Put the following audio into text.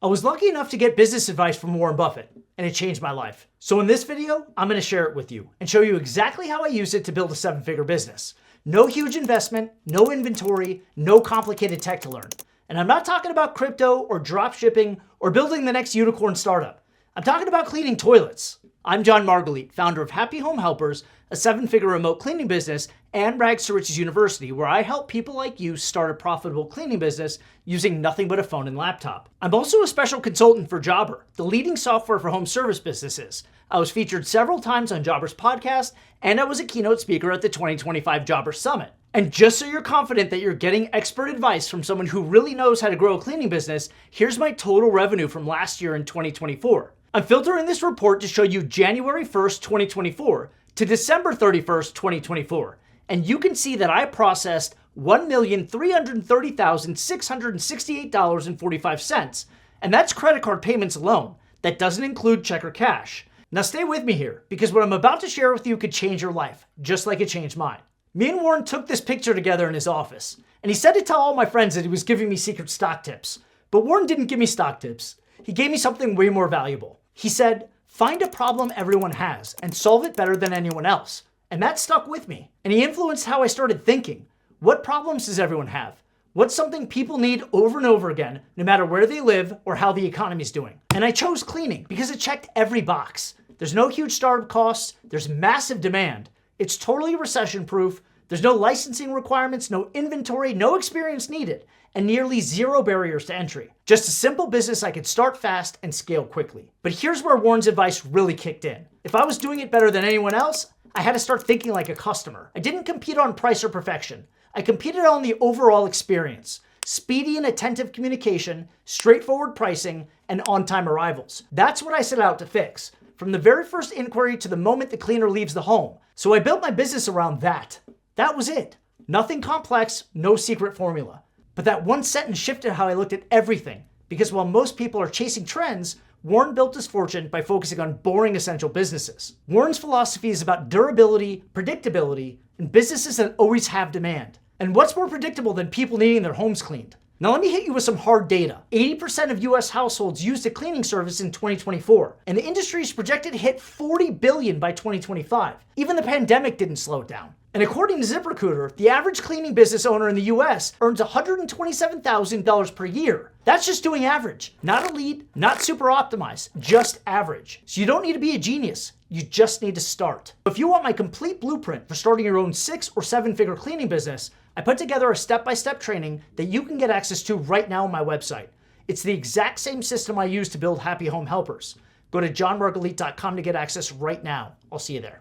I was lucky enough to get business advice from Warren Buffett, and it changed my life. So in this video, I'm going to share it with you and show you exactly how I use it to build a 7-figure business. No huge investment, no inventory, no complicated tech to learn. And I'm not talking about crypto or drop shipping or building the next unicorn startup. I'm talking about cleaning toilets. I'm John Margalit, founder of Happy Home Helpers, a 7-figure remote cleaning business, and Rags to Riches University, where I help people like you start a profitable cleaning business using nothing but a phone and laptop. I'm also a special consultant for Jobber, the leading software for home service businesses. I was featured several times on Jobber's podcast, and I was a keynote speaker at the 2025 Jobber Summit. And just so you're confident that you're getting expert advice from someone who really knows how to grow a cleaning business, here's my total revenue from last year in 2024. I'm filtering this report to show you January 1st, 2024 to December 31st, 2024. And you can see that I processed $1,330,668.45. And that's credit card payments alone. That doesn't include check or cash. Now stay with me here, because what I'm about to share with you could change your life, just like it changed mine. Me and Warren took this picture together in his office, and he said to tell all my friends that he was giving me secret stock tips. But Warren didn't give me stock tips. He gave me something way more valuable. He said, find a problem everyone has and solve it better than anyone else. And that stuck with me. And he influenced how I started thinking. What problems does everyone have? What's something people need over and over again, no matter where they live or how the economy's doing? And I chose cleaning because it checked every box. There's no huge startup costs. There's massive demand. It's totally recession-proof. There's no licensing requirements, no inventory, no experience needed, and nearly zero barriers to entry. Just a simple business I could start fast and scale quickly. But here's where Warren's advice really kicked in. If I was doing it better than anyone else, I had to start thinking like a customer. I didn't compete on price or perfection. I competed on the overall experience. Speedy and attentive communication, straightforward pricing, and on-time arrivals. That's what I set out to fix, from the very first inquiry to the moment the cleaner leaves the home. So I built my business around that. That was it. Nothing complex, no secret formula. But that one sentence shifted how I looked at everything, because while most people are chasing trends, Warren built his fortune by focusing on boring essential businesses. Warren's philosophy is about durability, predictability, and businesses that always have demand. And what's more predictable than people needing their homes cleaned? Now let me hit you with some hard data. 80% of US households used a cleaning service in 2024, and the industry is projected to hit $40 billion by 2025. Even the pandemic didn't slow it down. And according to ZipRecruiter, the average cleaning business owner in the US earns $127,000 per year. That's just doing average. Not elite, not super optimized, just average. So you don't need to be a genius. You just need to start. If you want my complete blueprint for starting your own 6- or 7-figure cleaning business, I put together a step-by-step training that you can get access to right now on my website. It's the exact same system I use to build Happy Home Helpers. Go to johnmargalit.com to get access right now. I'll see you there.